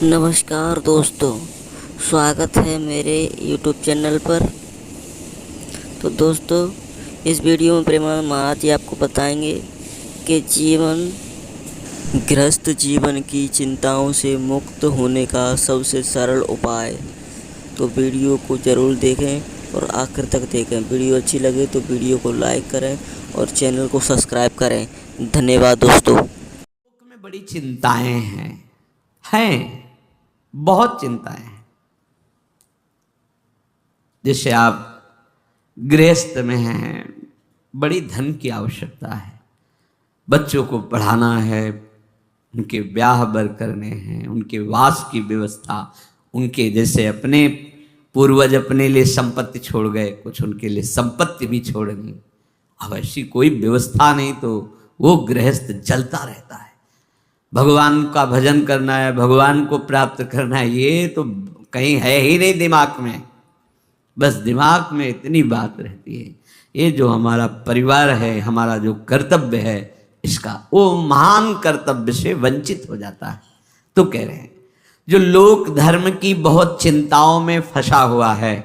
नमस्कार दोस्तों, स्वागत है मेरे YouTube चैनल पर। तो दोस्तों, इस वीडियो में प्रेमानंद महाराज जी आपको बताएंगे कि गृहस्थ जीवन की चिंताओं से मुक्त होने का सबसे सरल उपाय। तो वीडियो को ज़रूर देखें और आखिर तक देखें। वीडियो अच्छी लगे तो वीडियो को लाइक करें और चैनल को सब्सक्राइब करें। धन्यवाद दोस्तों। में बड़ी चिंताएं हैं बहुत चिंताएं हैं। जैसे आप गृहस्थ में हैं, बड़ी धन की आवश्यकता है, बच्चों को पढ़ाना है, उनके ब्याह बर करने हैं, उनके वास की व्यवस्था, उनके जैसे अपने पूर्वज अपने लिए संपत्ति छोड़ गए, कुछ उनके लिए संपत्ति भी छोड़नी। अब ऐसी कोई व्यवस्था नहीं तो वो गृहस्थ जलता रहता है। भगवान का भजन करना है, भगवान को प्राप्त करना है, ये तो कहीं है ही नहीं दिमाग में। बस दिमाग में इतनी बात रहती है, ये जो हमारा परिवार है, हमारा जो कर्तव्य है, इसका वो महान कर्तव्य से वंचित हो जाता है। तो कह रहे हैं जो लोक धर्म की बहुत चिंताओं में फंसा हुआ है,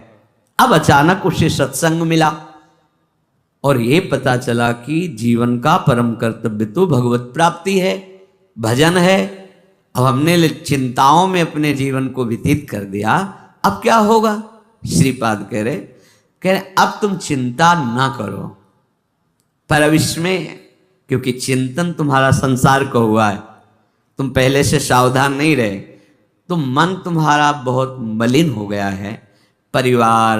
अब अचानक उसे सत्संग मिला और ये पता चला कि जीवन का परम कर्तव्य तो भगवत प्राप्ति है, भजन है। अब हमने चिंताओं में अपने जीवन को व्यतीत कर दिया, अब क्या होगा? श्रीपाद कह रहे अब तुम चिंता ना करो, पर अब इसमें क्योंकि चिंतन तुम्हारा संसार को हुआ है, तुम पहले से सावधान नहीं रहे, तो मन तुम्हारा बहुत मलिन हो गया है। परिवार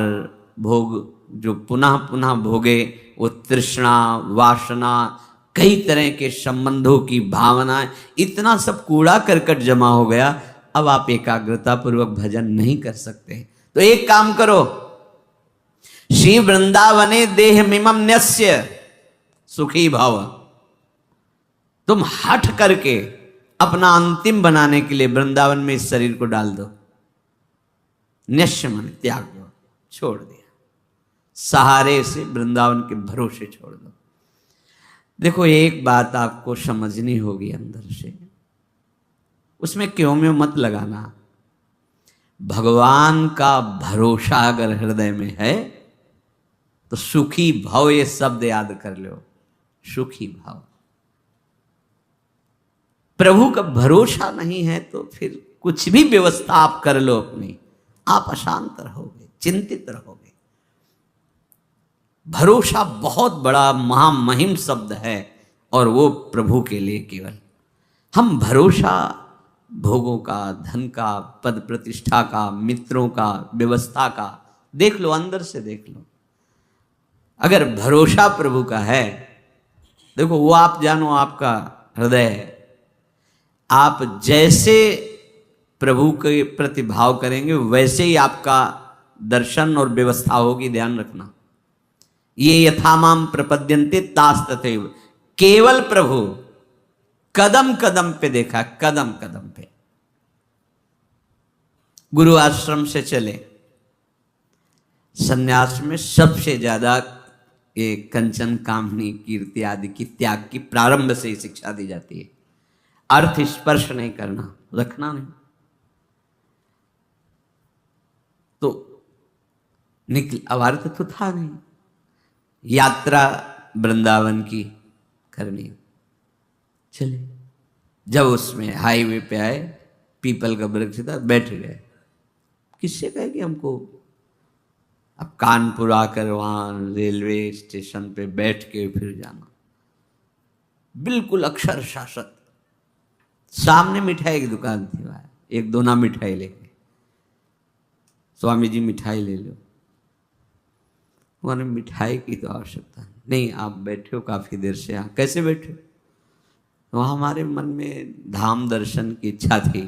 भोग जो पुनः पुनः भोगे, वो तृष्णा वासना, कई तरह के संबंधों की भावनाएं, इतना सब कूड़ा करकट जमा हो गया। अब आप एकाग्रता पूर्वक भजन नहीं कर सकते। तो एक काम करो, श्री वृंदावने देह मिमम न्यस्य सुखी भव। तुम हट करके अपना अंतिम बनाने के लिए वृंदावन में इस शरीर को डाल दो। न्यस्य मन त्याग दो, छोड़ दिया, सहारे से वृंदावन के भरोसे छोड़ दो। देखो, एक बात आपको समझनी होगी अंदर से, उसमें क्यों में मत लगाना। भगवान का भरोसा अगर हृदय में है तो सुखी भाव, ये शब्द याद कर लो, सुखी भाव। प्रभु का भरोसा नहीं है तो फिर कुछ भी व्यवस्था आप कर लो अपनी, आप अशांत रहोगे, चिंतित रहोगे। भरोसा बहुत बड़ा महामहिम शब्द है और वो प्रभु के लिए केवल। हम भरोसा भोगों का, धन का, पद प्रतिष्ठा का, मित्रों का, व्यवस्था का देख लो, अंदर से देख लो। अगर भरोसा प्रभु का है, देखो वो आप जानो, आपका हृदय है, आप जैसे प्रभु के प्रति भाव करेंगे वैसे ही आपका दर्शन और व्यवस्था होगी। ध्यान रखना, ये यथामाम प्रपद्यन्ते तास तथैव। केवल प्रभु कदम कदम पे देखा, कदम कदम पे। गुरु आश्रम से चले, सन्यास में सबसे ज्यादा ये कंचन कामनी कीर्ति आदि की त्याग की प्रारंभ से ही शिक्षा दी जाती है। अर्थ स्पर्श नहीं करना, रखना नहीं। तो निकल, अब अर्थ तो था नहीं, यात्रा वृंदावन की करनी। चले, जब उसमें हाईवे पे आए, पीपल का वृक्ष था, बैठ गए। किससे कहे कि हमको अब कानपुर आकर वहां रेलवे स्टेशन पे बैठ के फिर जाना, बिल्कुल अक्षर शासक। सामने मिठाई की दुकान थी, वहां एक दोना मिठाई लेके, स्वामी जी मिठाई ले लो। उन्होंने मिठाई की तो आवश्यकता नहीं, आप बैठे हो काफी देर से यहाँ, कैसे बैठे हो? वहाँ हमारे मन में धाम दर्शन की इच्छा थी,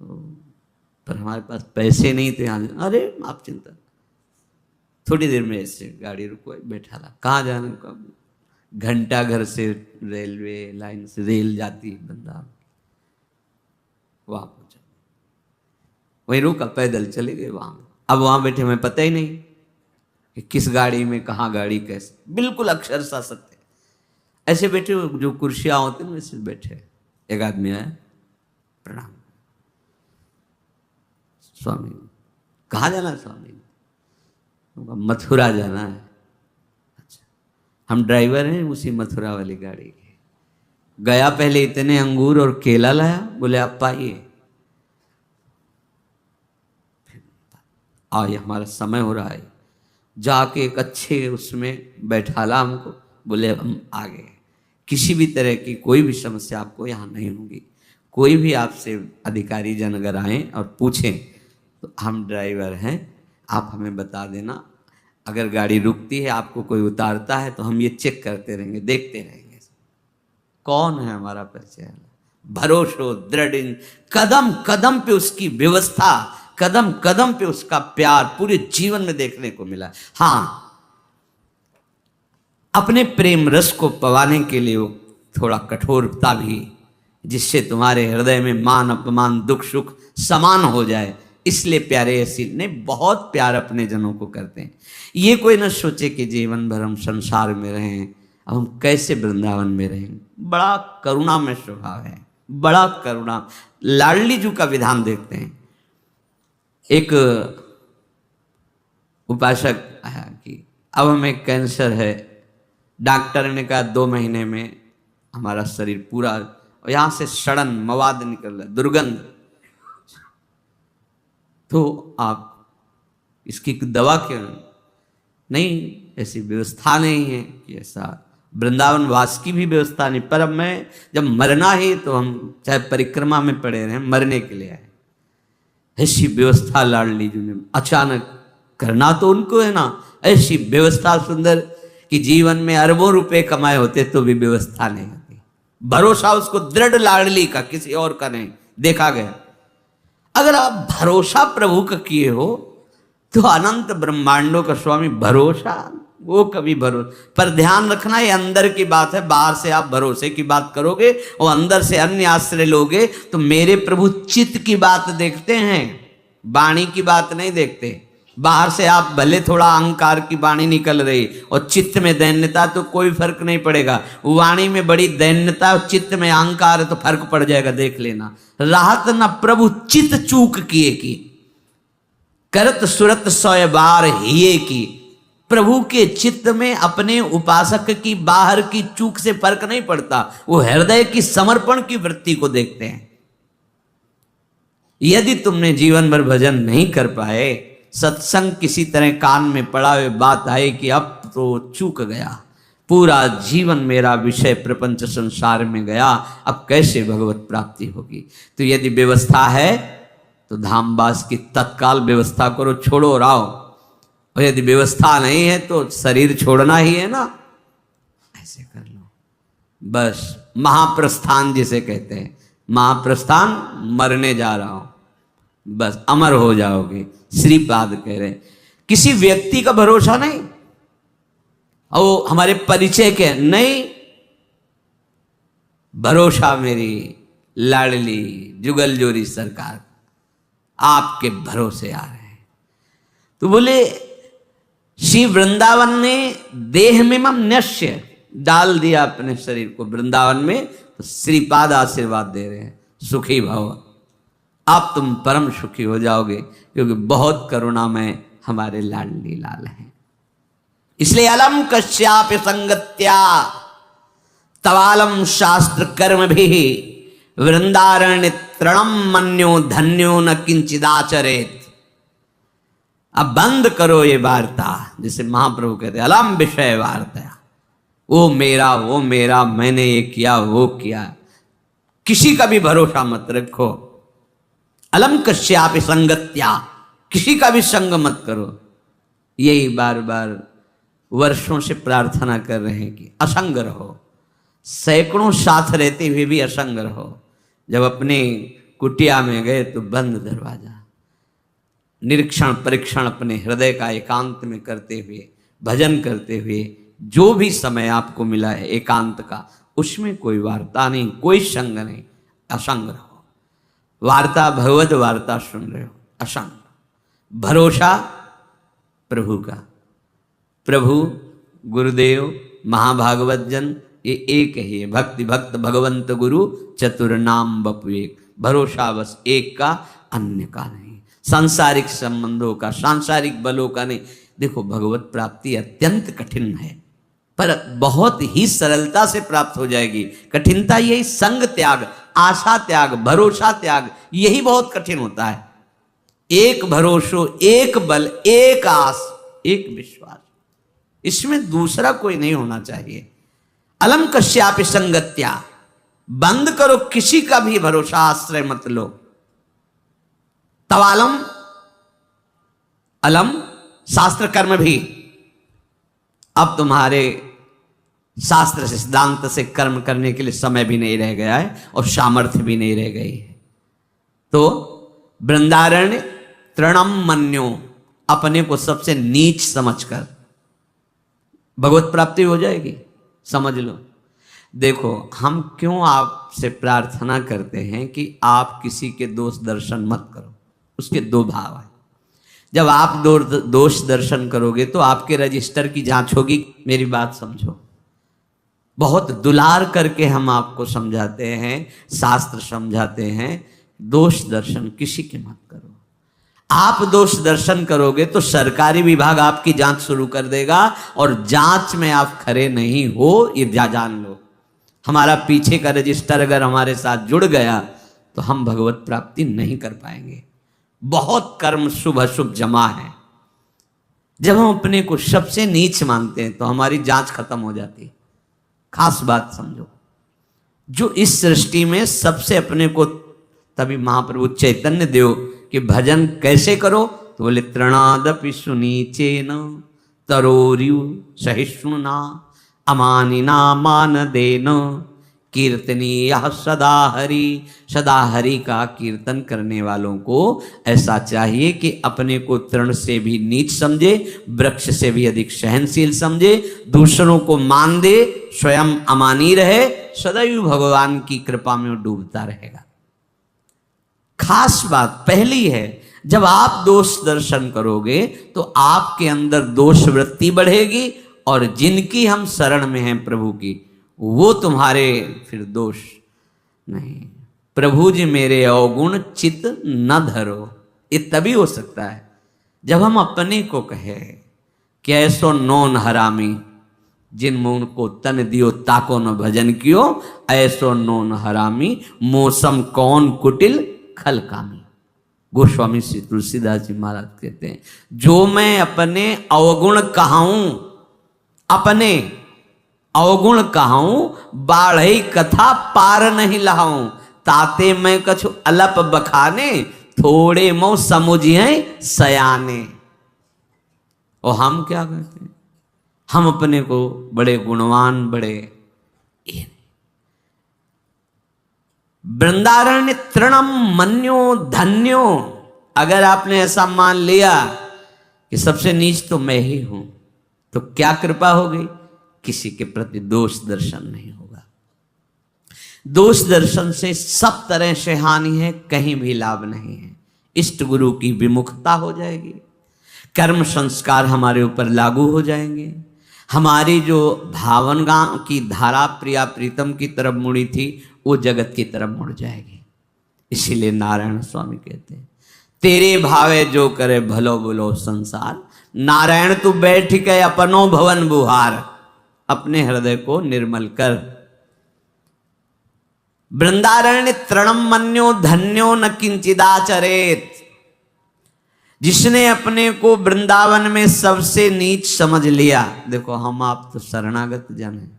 पर हमारे पास पैसे नहीं थे यहाँ। अरे आप चिंता, थोड़ी देर में ऐसे गाड़ी रुको, बैठा रहा। कहाँ जाना? कब? घंटा घर से रेलवे लाइन से रेल जाती है वृंदावन, वहाँ पहुँचा, वहीं रुका, पैदल चले गए वहाँ। अब वहाँ बैठे, हमें पता ही नहीं कि किस गाड़ी में कहाँ गाड़ी कैसे, बिल्कुल अक्षरशः सत्य। ऐसे बैठे जो कुर्सियां होती हैं वैसे बैठे। एक आदमी आया, प्रणाम स्वामी। कहाँ जाना है स्वामी? मथुरा जाना है। अच्छा, हम ड्राइवर हैं उसी मथुरा वाली गाड़ी के। गया, पहले इतने अंगूर और केला लाया, बोले आप पाइए। ये हमारा समय हो रहा है। जाके एक अच्छे उसमें बैठाला हमको, बोले हम आ गए। किसी भी तरह की कोई भी समस्या आपको यहाँ नहीं होगी। कोई भी आपसे अधिकारी जन अगर आए और पूछें तो हम ड्राइवर हैं, आप हमें बता देना। अगर गाड़ी रुकती है, आपको कोई उतारता है तो हम ये चेक करते रहेंगे, देखते रहेंगे कौन है हमारा परिचय। भरोसो दृढ़, कदम कदम पे उसकी व्यवस्था, कदम कदम पे उसका प्यार पूरे जीवन में देखने को मिला। हाँ, अपने प्रेम रस को पवाने के लिए वो थोड़ा कठोरता भी, जिससे तुम्हारे हृदय में मान अपमान दुख सुख समान हो जाए, इसलिए प्यारे ऐसी ने बहुत प्यार अपने जनों को करते हैं। ये कोई न सोचे कि जीवन भर हम संसार में रहें, अब हम कैसे वृंदावन में रहेंगे। बड़ा करुणा में स्वभाव है, बड़ा करुणा। लाडली जी का विधान देखते हैं। एक उपासक आया कि अब हमें कैंसर है, डॉक्टर ने कहा 2 महीने में हमारा शरीर पूरा, यहाँ से सड़न मवाद निकल रहा है, दुर्गंध, तो आप इसकी दवा क्यों नहीं? ऐसी व्यवस्था नहीं है कि ऐसा वृंदावन वास की भी व्यवस्था नहीं। पर अब मैं जब मरना ही, तो हम चाहे परिक्रमा में पड़े रहें, मरने के लिए आए। ऐसी व्यवस्था लाडली जी ने अचानक करना तो उनको है ना, ऐसी व्यवस्था सुंदर कि जीवन में अरबों रुपए कमाए होते तो भी व्यवस्था नहीं होती। भरोसा उसको दृढ़ लाडली का, किसी और का नहीं देखा गया। अगर आप भरोसा प्रभु का किए हो तो अनंत ब्रह्मांडों का स्वामी भरोसा, वो कभी भरोसा। पर ध्यान रखना, ये अंदर की बात है। बाहर से आप भरोसे की बात करोगे और अंदर से अन्य आश्रय लोगे तो मेरे प्रभु चित्त की बात देखते हैं, वाणी की बात नहीं देखते। बाहर से आप भले थोड़ा अहंकार की वाणी निकल रही और चित्त में दैन्यता, तो कोई फर्क नहीं पड़ेगा। वाणी में बड़ी दैन्यता और चित्त में अहंकार है तो फर्क पड़ जाएगा, देख लेना। राहत न प्रभु चित्त चूक किए की, करत सुरत 100 बार हिये की। प्रभु के चित्त में अपने उपासक की बाहर की चूक से फर्क नहीं पड़ता, वो हृदय की समर्पण की वृत्ति को देखते हैं। यदि तुमने जीवन भर भजन नहीं कर पाए, सत्संग किसी तरह कान में पड़ा हुए बात आए कि अब तो चूक गया, पूरा जीवन मेरा विषय प्रपंच संसार में गया, अब कैसे भगवत प्राप्ति होगी। तो यदि व्यवस्था है तो धामवास की तत्काल व्यवस्था करो, छोड़ो और आओ। और यदि व्यवस्था नहीं है तो शरीर छोड़ना ही है ना, ऐसे कर लो बस। महाप्रस्थान जिसे कहते हैं, महाप्रस्थान, मरने जा रहा हूं, बस अमर हो जाओगे। श्रीपाद कह रहे हैं किसी व्यक्ति का भरोसा नहीं, और हमारे परिचय के नहीं, भरोसा मेरी लाडली जुगल जोरी सरकार, आपके भरोसे आ रहे हैं। तो बोले श्री वृंदावन ने देह में मम न्यस्य, डाल दिया अपने शरीर को वृंदावन में, तो श्रीपाद आशीर्वाद दे रहे हैं सुखी भव, आप तुम परम सुखी हो जाओगे, क्योंकि बहुत करुणामय हमारे लाडली लाल हैं। इसलिए अलम कश्याप संगत्या तवालम शास्त्र कर्म भी वृंदारण्य तृणम मन्यो धन्यो न किंचिदाचरेत। अब बंद करो ये वार्ता, जिसे महाप्रभु कहते हैं अलम विषय वार्ता, वो मेरा, मैंने ये किया वो किया। किसी का भी भरोसा मत रखो। अलम कश्यापि संगत्या, किसी का भी संग मत करो। यही बार बार वर्षों से प्रार्थना कर रहे हैं कि असंग रहो। सैकड़ों साथ रहते हुए भी असंग रहो। जब अपने कुटिया में गए तो बंद दरवाजा, निरीक्षण परीक्षण अपने हृदय का एकांत में करते हुए, भजन करते हुए, जो भी समय आपको मिला है एकांत का, उसमें कोई वार्ता नहीं, कोई संग नहीं, असंग रहो। वार्ता भगवत वार्ता सुन रहे हो, असंग। भरोसा प्रभु का, प्रभु, गुरुदेव, महाभागवत जन ये एक ही है। भक्ति भक्त भगवंत गुरु चतुर नाम बपु एक। भरोसा बस एक का, अन्य का नहीं। सांसारिक संबंधों का, सांसारिक बलों का नहीं। देखो भगवत प्राप्ति अत्यंत कठिन है, पर बहुत ही सरलता से प्राप्त हो जाएगी। कठिनता यही संग त्याग, आशा त्याग, भरोसा त्याग, यही बहुत कठिन होता है। एक भरोसो, एक बल, एक आस, एक विश्वास, इसमें दूसरा कोई नहीं होना चाहिए। अलम कश्यापि संगत्या, बंद करो किसी का भी भरोसा, आश्रय मत लो। तवालम, अलम शास्त्र कर्म भी। अब तुम्हारे शास्त्र सिद्धांत से कर्म करने के लिए समय भी नहीं रह गया है और सामर्थ्य भी नहीं रह गई है। तो वृंदारण्य तृणम मन्यो, अपने को सबसे नीच समझकर भगवत प्राप्ति हो जाएगी, समझ लो। देखो हम क्यों आपसे प्रार्थना करते हैं कि आप किसी के दोष दर्शन मत करो। उसके दो भाव हैं। जब आप दोष दर्शन करोगे तो आपके रजिस्टर की जांच होगी। मेरी बात समझो, बहुत दुलार करके हम आपको समझाते हैं, शास्त्र समझाते हैं, दोष दर्शन किसी के मत करो। आप दोष दर्शन करोगे तो सरकारी विभाग आपकी जांच शुरू कर देगा, और जांच में आप खरे नहीं हो ये जान लो। हमारा पीछे का रजिस्टर अगर हमारे साथ जुड़ गया तो हम भगवत प्राप्ति नहीं कर पाएंगे। बहुत कर्म शुभ अशुभ जमा है। जब हम अपने को सबसे नीच मानते हैं तो हमारी जांच खत्म हो जाती है। खास बात समझो, जो इस सृष्टि में सबसे अपने को, तभी महाप्रभु चैतन्य देव कि भजन कैसे करो, तो बोले तृणादपि सुनीचेन तरोर्यु सहिष्णुना अमानिना मानदेन कीर्तनीय सदा हरि। सदा हरि का कीर्तन करने वालों को ऐसा चाहिए कि अपने को तृण से भी नीच समझे, वृक्ष से भी अधिक सहनशील समझे, दूसरों को मान दे, स्वयं अमानी रहे, सदैव भगवान की कृपा में डूबता रहेगा। खास बात पहली है, जब आप दोष दर्शन करोगे तो आपके अंदर दोष वृत्ति बढ़ेगी, और जिनकी हम शरण में हैं प्रभु की, वो तुम्हारे फिर दोष नहीं। प्रभु जी मेरे अवगुण चित न धरो, ये तभी हो सकता है जब हम अपने को कहे कि ऐसो नौन हरामी जिन मुन को तन दियो ताको न भजन कियो, ऐसो नौन हरामी मौसम कौन कुटिल खल कामी। गोस्वामी श्री तुलसीदास जी महाराज कहते हैं, जो मैं अपने अवगुण कहाऊं, अपने अवगुण कहाऊं, बाढ़ई कथा पार नहीं लहाऊं, ताते मैं कछु अलप बखाने, थोड़े मो समुझिए सयाने। और हम क्या कहते हैं, हम अपने को बड़े गुणवान, बड़े वृंदारण्य तृणम मन्यो धन्यो। अगर आपने ऐसा मान लिया कि सबसे नीच तो मैं ही हूं, तो क्या कृपा होगी, किसी के प्रति दोष दर्शन नहीं होगा। दोष दर्शन से सब तरह से हानि है, कहीं भी लाभ नहीं है। इष्ट गुरु की विमुखता हो जाएगी, कर्म संस्कार हमारे ऊपर लागू हो जाएंगे, हमारी जो भावना की धारा प्रिया प्रीतम की तरफ मुड़ी थी वो जगत की तरफ मुड़ जाएगी। इसीलिए नारायण स्वामी कहते हैं, तेरे भावे जो करे भलो बुलो संसार, नारायण तू बैठ के अपनो भवन बुहार, अपने हृदय को निर्मल कर। वृंदारण्य तृणम मन्यो धन्यो न किंचिदाचरेत। जिसने अपने को वृंदावन में सबसे नीच समझ लिया, देखो हम आप तो शरणागत जन हैं,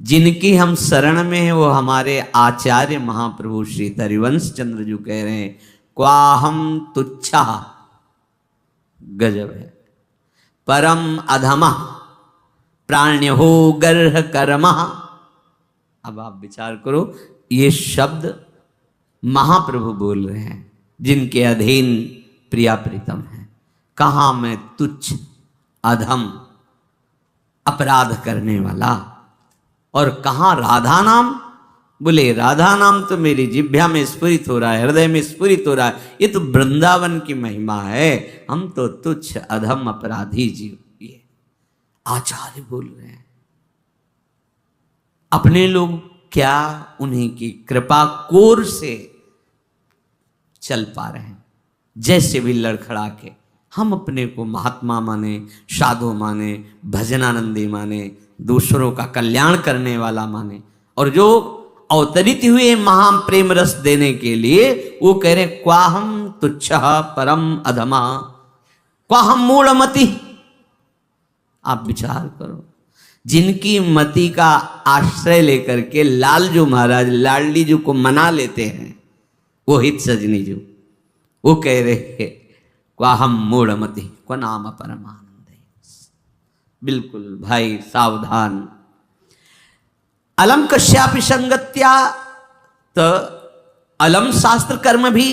जिनकी हम शरण में हैं वो हमारे आचार्य महाप्रभु श्री हरिवंश चंद्र जी कह रहे हैं, क्वाहम तुच्छा, गजब है, परम अधमा प्राण्य हो गर्ह कर्म। अब आप विचार करो, ये शब्द महाप्रभु बोल रहे हैं जिनके अधीन प्रिया प्रीतम है। कहाँ मैं तुच्छ, अधम, अपराध करने वाला, और कहाँ राधा नाम। बोले राधा नाम तो मेरी जिह्वा में स्फुरित हो रहा है, हृदय में स्फुरित हो रहा है, ये तो वृंदावन की महिमा है। हम तो तुच्छ अधम अपराधी जीव। आचार्य बोल रहे हैं। अपने लोग क्या उन्हीं की कृपा कोर से चल पा रहे हैं। जैसे भी लड़खड़ा के हम अपने को महात्मा माने, साधु माने, भजनानंदी माने, दूसरों का कल्याण करने वाला माने, और जो अवतरित हुए महाप्रेम रस देने के लिए वो कह रहे क्वाहम तुच्छः परम अधमा क्वाहम मूढ़मति। आप विचार करो, जिनकी मति का आश्रय लेकर के लालजू महाराज लाडली जी को मना लेते हैं, वो हित सजनी जी, वो कह रहे क्वाहम मूढ़मति क्व नाम परमानंद। बिल्कुल भाई सावधान। अलम कश्यापि संगत्या, तो अलम शास्त्र कर्म भी।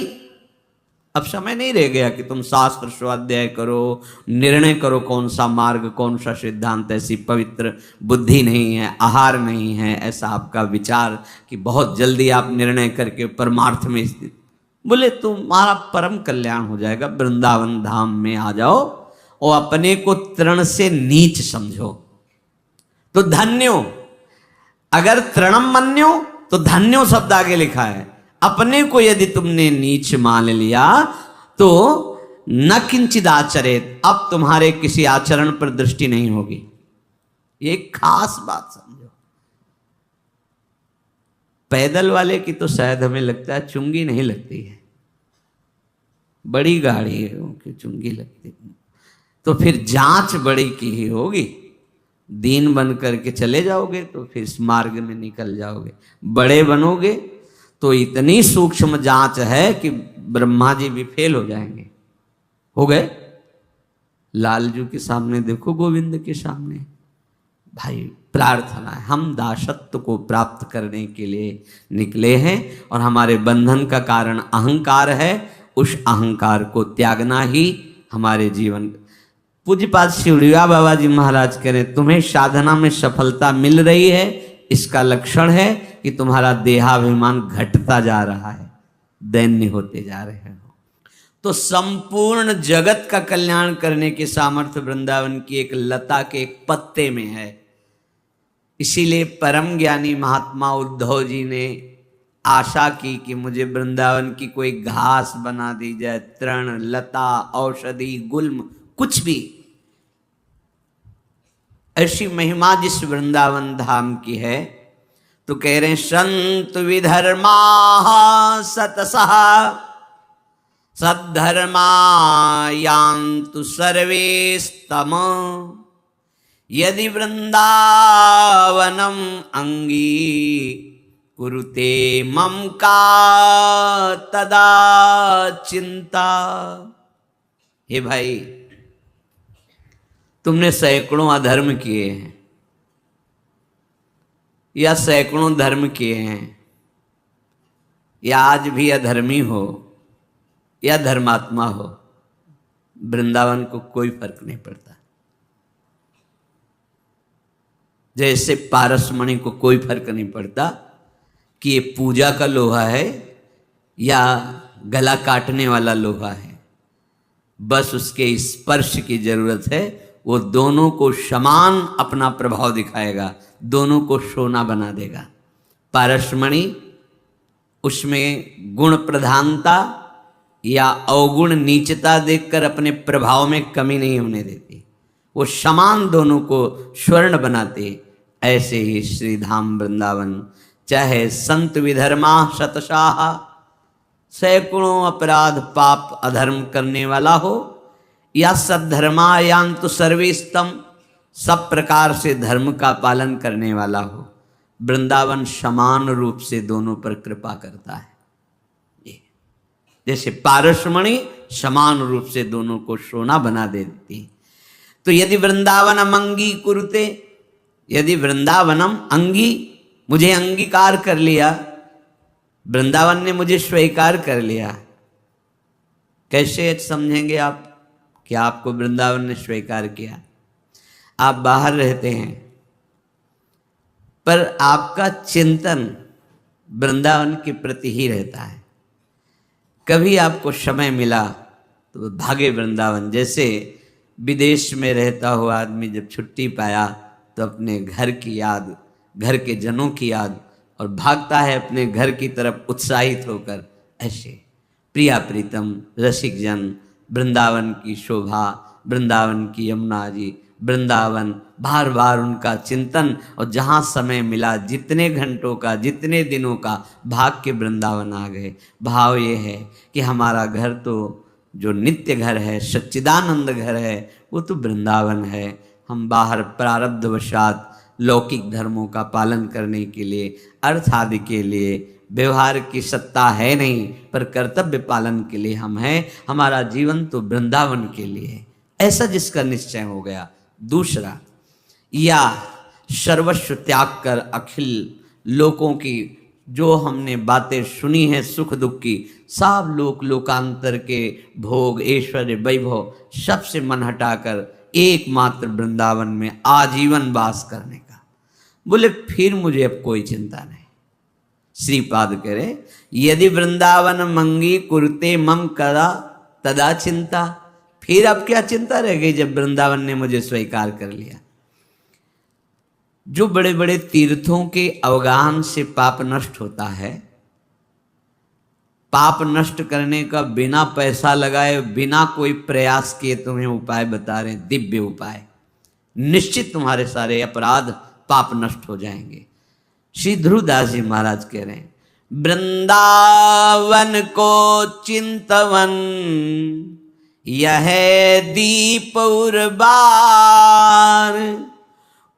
अब समय नहीं रह गया कि तुम शास्त्र स्वाध्याय करो, निर्णय करो कौन सा मार्ग, कौन सा सिद्धांत। ऐसी पवित्र बुद्धि नहीं है, आहार नहीं है ऐसा आपका विचार कि बहुत जल्दी आप निर्णय करके परमार्थ में स्थित। बोले तुम्हारा परम कल्याण हो जाएगा, वृंदावन धाम में आ जाओ और अपने को तृण से नीच समझो तो धन्यो। अगर तृणम मन्यो तो धन्यो शब्द आगे लिखा है। अपने को यदि तुमने नीच मान लिया तो न किंचित आचरेत, अब तुम्हारे किसी आचरण पर दृष्टि नहीं होगी। ये खास बात समझो। पैदल वाले की तो शायद हमें लगता है चुंगी नहीं लगती है, बड़ी गाड़ी है उनकी चुंगी लगती, तो फिर जांच बड़ी की ही होगी। दीन बन करके चले जाओगे तो फिर इस मार्ग में निकल जाओगे, बड़े बनोगे तो इतनी सूक्ष्म जांच है कि ब्रह्मा जी भी फेल हो जाएंगे। हो गए लालजू के सामने, देखो गोविंद के सामने। भाई प्रार्थना है, हम दासत्व को प्राप्त करने के लिए निकले हैं और हमारे बंधन का कारण अहंकार है। उस अहंकार को त्यागना ही हमारे जीवन। पूज्यपाद शिवड़िया बाबा जी महाराज कह रहे तुम्हें साधना में सफलता मिल रही है, इसका लक्षण है कि तुम्हारा देहाभिमान घटता जा रहा है, दैन्य होते जा रहे हो। तो संपूर्ण जगत का कल्याण करने के सामर्थ्य वृंदावन की एक लता के एक पत्ते में है। इसीलिए परम ज्ञानी महात्मा उद्धव जी ने आशा की कि मुझे वृंदावन की कोई घास बना दी जाए, तृण लता औषधि गुल्म कुछ भी। ऐसी महिमा जिस वृंदावन धाम की है तो कह रहे संत विधर्मा सतसः सद्धर्मा यान्तु सर्वे स्तम यदि वृंदावनम अंगी कुरुते मम का तदा चिंता। हे भाई, तुमने सैकड़ों अधर्म किए हैं या सैकड़ों धर्म किए हैं, या आज भी अधर्मी हो या धर्मात्मा हो, वृंदावन को कोई फर्क नहीं पड़ता। जैसे पारसमणि को कोई फर्क नहीं पड़ता कि ये पूजा का लोहा है या गला काटने वाला लोहा है, बस उसके स्पर्श की जरूरत है। वो दोनों को समान अपना प्रभाव दिखाएगा, दोनों को सोना बना देगा। पारसमणि उसमें गुण प्रधानता या अवगुण नीचता देखकर अपने प्रभाव में कमी नहीं होने देती, वो समान दोनों को स्वर्ण बनाते। ऐसे ही श्रीधाम वृंदावन, चाहे संत विधर्मा शतशाह, सैकड़ों अपराध पाप अधर्म करने वाला हो, या सद्धर्मा यान्तु सर्वे स्तम, सब प्रकार से धर्म का पालन करने वाला हो, वृंदावन समान रूप से दोनों पर कृपा करता है। जैसे पारसमणि समान रूप से दोनों को सोना बना देती। तो यदि वृंदावनम अंगी कुरुते, यदि वृंदावनम अंगी, मुझे अंगीकार कर लिया, वृंदावन ने मुझे स्वीकार कर लिया। कैसे समझेंगे आप कि आपको वृंदावन ने स्वीकार किया? आप बाहर रहते हैं पर आपका चिंतन वृंदावन के प्रति ही रहता है। कभी आपको समय मिला तो भागे वृंदावन। जैसे विदेश में रहता हुआ आदमी जब छुट्टी पाया तो अपने घर की याद, घर के जनों की याद, और भागता है अपने घर की तरफ उत्साहित होकर। ऐसे प्रिया प्रीतम रसिक जन, वृंदावन की शोभा, वृंदावन की यमुना जी, वृंदावन, बार बार उनका चिंतन, और जहाँ समय मिला जितने घंटों का, जितने दिनों का, भाग के वृंदावन आ गए। भाव ये है कि हमारा घर तो जो नित्य घर है, सच्चिदानंद घर है, वो तो वृंदावन है। हम बाहर प्रारब्धवशात लौकिक धर्मों का पालन करने के लिए, अर्थ आदि के लिए, व्यवहार की सत्ता है नहीं, पर कर्तव्य पालन के लिए हम हैं। हमारा जीवन तो वृंदावन के लिए है, ऐसा जिसका निश्चय हो गया। दूसरा, या सर्वस्व त्याग कर अखिल लोकों की जो हमने बातें सुनी हैं सुख दुख की, सब लोकांतर के भोग, ऐश्वर्य, वैभव, सबसे मन हटाकर एकमात्र वृंदावन में आजीवन वास करने का। बोले फिर मुझे अब कोई चिंता नहीं। श्रीपाद कह रहे, यदि वृंदावन मंगी कुरते मम कदा तदा चिंता। फिर अब क्या चिंता रह गई जब वृंदावन ने मुझे स्वीकार कर लिया। जो बड़े बड़े तीर्थों के अवगाहन से पाप नष्ट होता है, पाप नष्ट करने का बिना पैसा लगाए, बिना कोई प्रयास किए तुम्हें उपाय बता रहे हैं, दिव्य उपाय। निश्चित तुम्हारे सारे अपराध पाप नष्ट हो जाएंगे। श्री ध्रुवदास जी महाराज कह रहे हैं, वृंदावन को चिंतवन यह दीप उर्बार,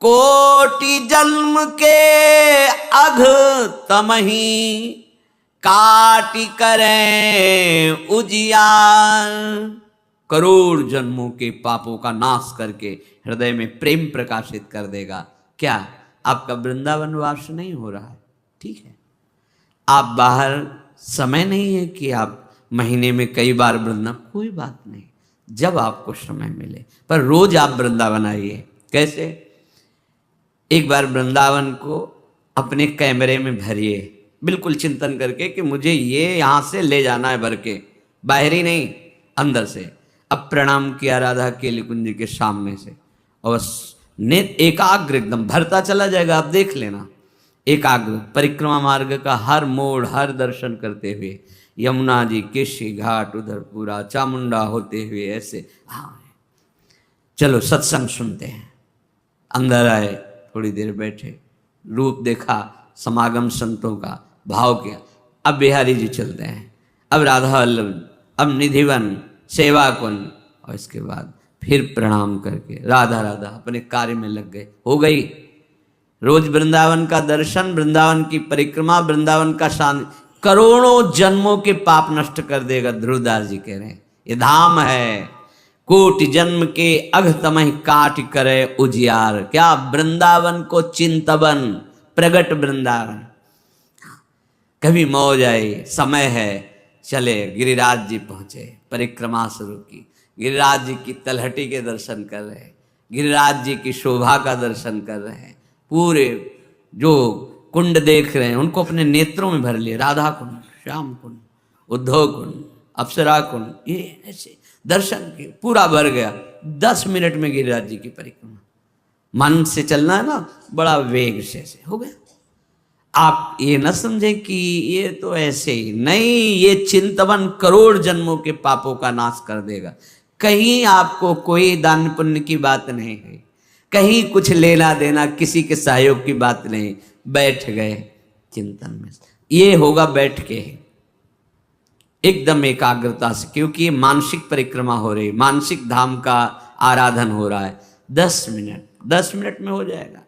कोटि जन्म के अघ तमही काटि करें उजियार। करोड़ जन्मों के पापों का नाश करके हृदय में प्रेम प्रकाशित कर देगा। क्या आपका वृंदावन वास नहीं हो रहा है? ठीक है, आप बाहर समय नहीं है कि आप महीने में कई बार वृंदावन, कोई बात नहीं, जब आपको समय मिले, पर रोज आप वृंदावन आइए। कैसे? एक बार वृंदावन को अपने कैमरे में भरिए, बिल्कुल चिंतन करके कि मुझे ये यहाँ से ले जाना है भर के, बाहरी नहीं, अंदर से। अब प्रणाम किया राधा केली कुंज के सामने से, और एकाग्र एकदम भरता चला जाएगा। आप देख लेना, एकाग्र परिक्रमा मार्ग का हर मोड़, हर दर्शन करते हुए, यमुना जी, केशी घाट, उधर पूरा चामुंडा होते हुए ऐसे। हाँ, चलो सत्संग सुनते हैं। अंदर आए, थोड़ी देर बैठे, रूप देखा समागम संतों का, भाव किया। अब बिहारी जी चलते हैं, अब राधा वल्लभ, अब निधिवन, सेवा कुंज, और इसके बाद फिर प्रणाम करके राधा राधा अपने कार्य में लग गए। हो गई रोज वृंदावन का दर्शन, वृंदावन की परिक्रमा, वृंदावन का शांति, करोड़ों जन्मों के पाप नष्ट कर देगा। ध्रुवदास जी कह रहे हैं, ये धाम है, कोटि जन्म के अघ तमहि काट करे उजियार। क्या? वृंदावन को चिंतवन, प्रगट वृंदावन। कभी मौज आई, समय है, चले गिरिराज जी पहुंचे, परिक्रमा शुरू की, गिरिराज जी की तलहटी के दर्शन कर रहे हैं, गिरिराज जी की शोभा का दर्शन कर रहे हैं, पूरे जो कुंड देख रहे हैं उनको अपने नेत्रों में भर लिए। राधा कुंड, श्याम कुंड, उद्धव कुंड, अप्सरा कुंड, ये ऐसे दर्शन के पूरा भर गया। 10 मिनट में गिरिराज जी की परिक्रमा। मन से चलना है ना, बड़ा वेग से हो गया। आप ये न समझें कि ये तो ऐसे ही नहीं, ये चिंतवन करोड़ जन्मों के पापों का नाश कर देगा। कहीं आपको कोई दान पुण्य की बात नहीं है, कहीं कुछ लेना देना, किसी के सहयोग की बात नहीं। बैठ गए चिंतन में, ये होगा बैठ के एकदम एकाग्रता से, क्योंकि ये मानसिक परिक्रमा हो रही, मानसिक धाम का आराधन हो रहा है। 10 मिनट में हो जाएगा।